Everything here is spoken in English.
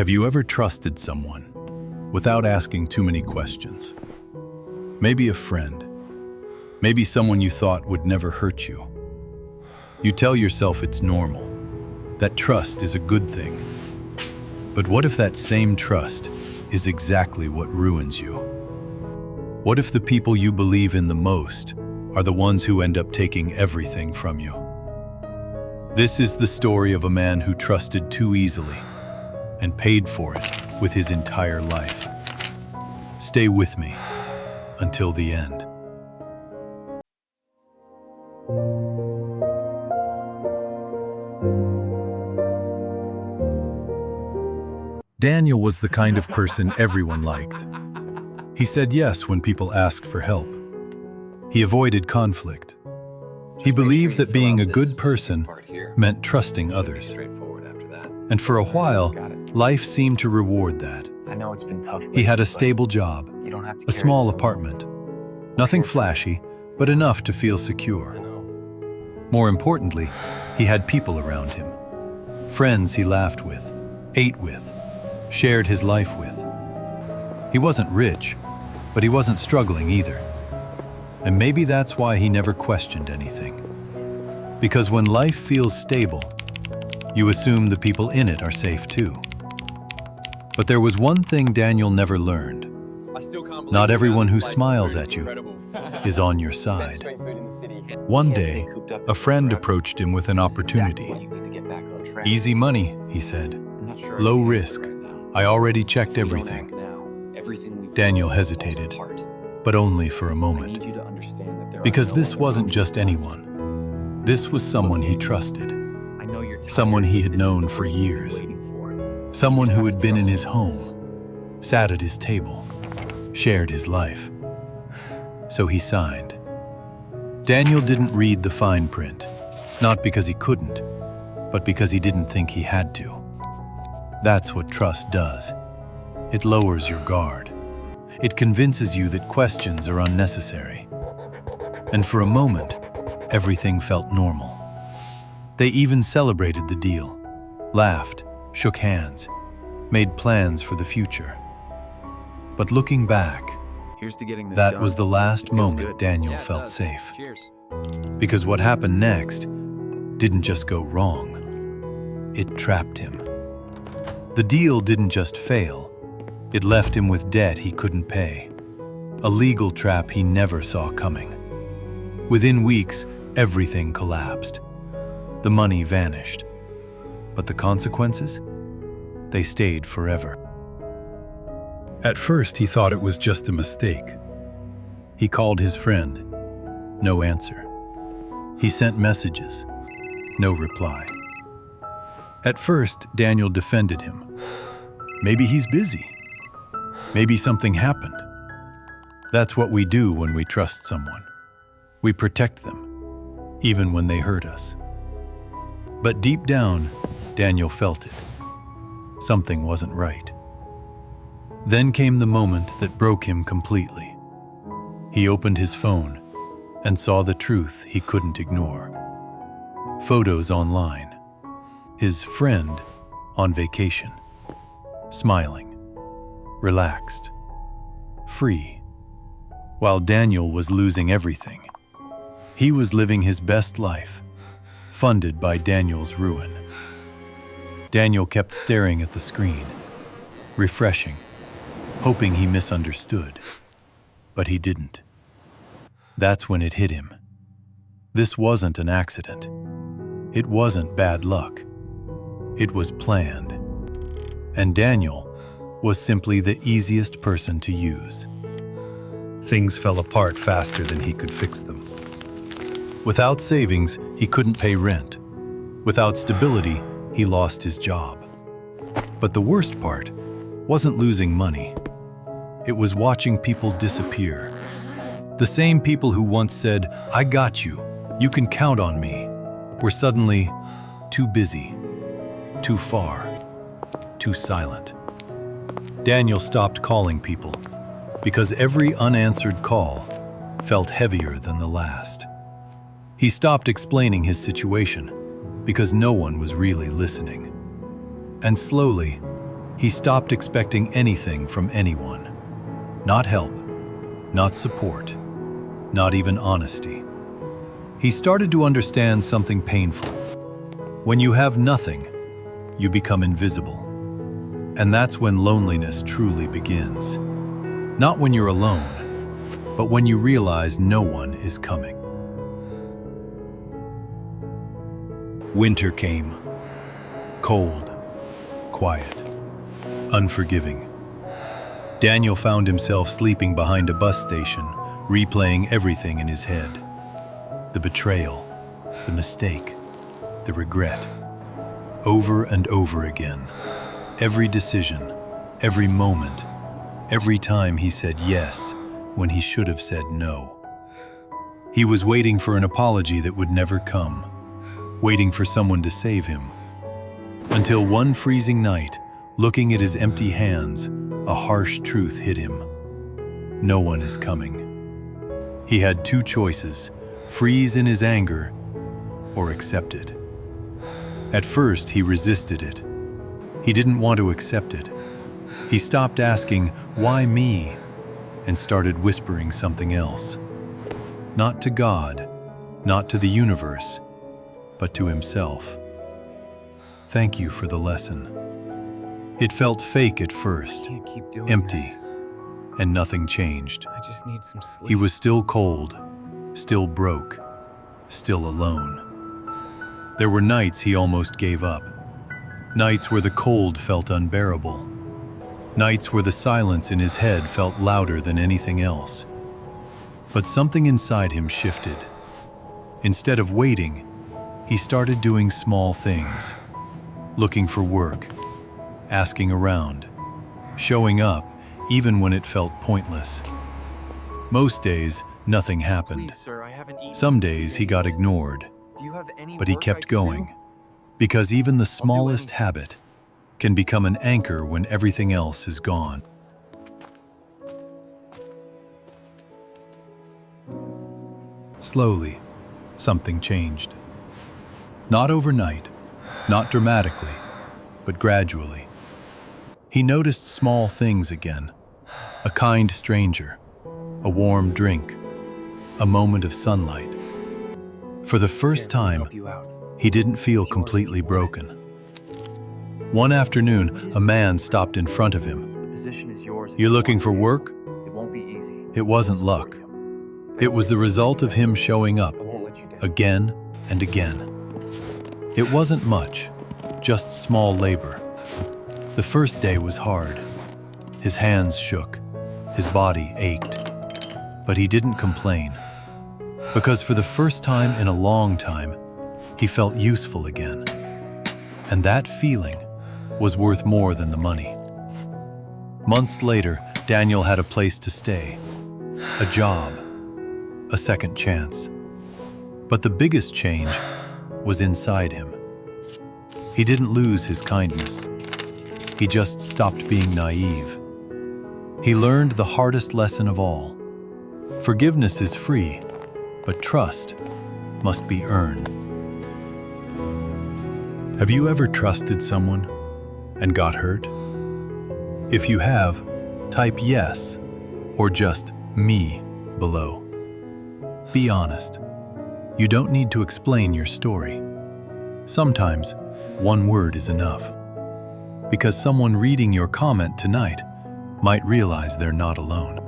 Have you ever trusted someone without asking too many questions? Maybe a friend, maybe someone you thought would never hurt you. You tell yourself it's normal, that trust is a good thing. But what if that same trust is exactly what ruins you? What if the people you believe in the most are the ones who end up taking everything from you? This is the story of a man who trusted too easily and paid for it with his entire life. Stay with me until the end. Daniel was the kind of person everyone liked. He said yes when people asked for help. He avoided conflict. He believed that being a good person meant trusting others. And for a while, life seemed to reward that. I know it's been tough. He had a stable job, a small apartment. Nothing flashy, but enough to feel secure. More importantly, he had people around him. Friends he laughed with, ate with, shared his life with. He wasn't rich, but he wasn't struggling either. And maybe that's why he never questioned anything. Because when life feels stable, you assume the people in it are safe too. But there was one thing Daniel never learned. Not everyone who smiles at you is on your side. One day, a friend approached him with an opportunity. Easy money, he said. Low risk. I already checked everything. Daniel hesitated, but only for a moment. Because this wasn't just anyone. This was someone he trusted. Someone he had known for years. Someone who had been in his home, sat at his table, shared his life. So he signed. Daniel didn't read the fine print, not because he couldn't, but because he didn't think he had to. That's what trust does. It lowers your guard. It convinces you that questions are unnecessary. And for a moment, everything felt normal. They even celebrated the deal, laughed, shook hands, made plans for the future. But looking back, that was the last moment Daniel felt safe. Because what happened next didn't just go wrong, it trapped him. The deal didn't just fail, it left him with debt he couldn't pay. A legal trap he never saw coming. Within weeks, everything collapsed. The money vanished. But the consequences? They stayed forever. At first, he thought it was just a mistake. He called his friend. No answer. He sent messages. No reply. At first, Daniel defended him. Maybe he's busy. Maybe something happened. That's what we do when we trust someone. We protect them, even when they hurt us. But deep down, Daniel felt it. Something wasn't right. Then came the moment that broke him completely. He opened his phone and saw the truth he couldn't ignore. Photos online. His friend on vacation. Smiling. Relaxed. Free. While Daniel was losing everything. He was living his best life, funded by Daniel's ruin. Daniel kept staring at the screen, refreshing, hoping he misunderstood. But he didn't. That's when it hit him. This wasn't an accident. It wasn't bad luck. It was planned. And Daniel was simply the easiest person to use. Things fell apart faster than he could fix them. Without savings, he couldn't pay rent. Without stability, he lost his job. But the worst part wasn't losing money. It was watching people disappear. The same people who once said, "I got you, you can count on me," were suddenly too busy, too far, too silent. Daniel stopped calling people because every unanswered call felt heavier than the last. He stopped explaining his situation because no one was really listening. And slowly, He stopped expecting anything from anyone. Not help, not support, not even honesty. He started to understand something painful. When you have nothing, you become invisible. And that's when loneliness truly begins. Not when you're alone, but when you realize no one is coming. Winter came. Cold, quiet, unforgiving. Daniel found himself sleeping behind a bus station, replaying everything in his head. The betrayal, the mistake, the regret. Over and over again. Every decision, every moment, every time he said yes when he should have said no. He was waiting for an apology that would never come, waiting for someone to save him. Until one freezing night, looking at his empty hands, a harsh truth hit him. No one is coming. He had two choices: freeze in his anger or accept it. At first, he resisted it. He didn't want to accept it. He stopped asking, "Why me?" and started whispering something else. Not to God, not to the universe, but to himself. "Thank you for the lesson." It felt fake at first, empty, and nothing changed. I just need some sleep. He was still cold, still broke, still alone. There were nights he almost gave up. Nights where the cold felt unbearable. Nights where the silence in his head felt louder than anything else. But something inside him shifted. Instead of waiting, he started doing small things. Looking for work, asking around, showing up even when it felt pointless. Most days, nothing happened. Please, sir, I haven't eaten Some in days he 2 got days. ignored, Do you have any but he work I kept could do? going. Because even the smallest anything. habit can become an anchor when everything else is gone. Slowly, something changed. Not overnight, not dramatically, but gradually. He noticed small things again. A kind stranger, a warm drink, a moment of sunlight. For the first Here, let me time, help you out. he didn't feel It's yours completely if you want it. broken. One afternoon, a man stopped in front of him. The position is yours. if "You're you looking want for it. work?" It won't be easy. It wasn't I'll support luck. you. It was the result of him showing up I won't let you down. again and again. It wasn't much, just small labor. The first day was hard. His hands shook, his body ached. But he didn't complain, because for the first time in a long time, he felt useful again. And that feeling was worth more than the money. Months later, Daniel had a place to stay, a job, a second chance. But the biggest change was inside him. He didn't lose his kindness. He just stopped being naive. He learned the hardest lesson of all. Forgiveness is free, but trust must be earned. Have you ever trusted someone and got hurt? If you have, type yes or just me below. Be honest. You don't need to explain your story. Sometimes, one word is enough. Because someone reading your comment tonight might realize they're not alone.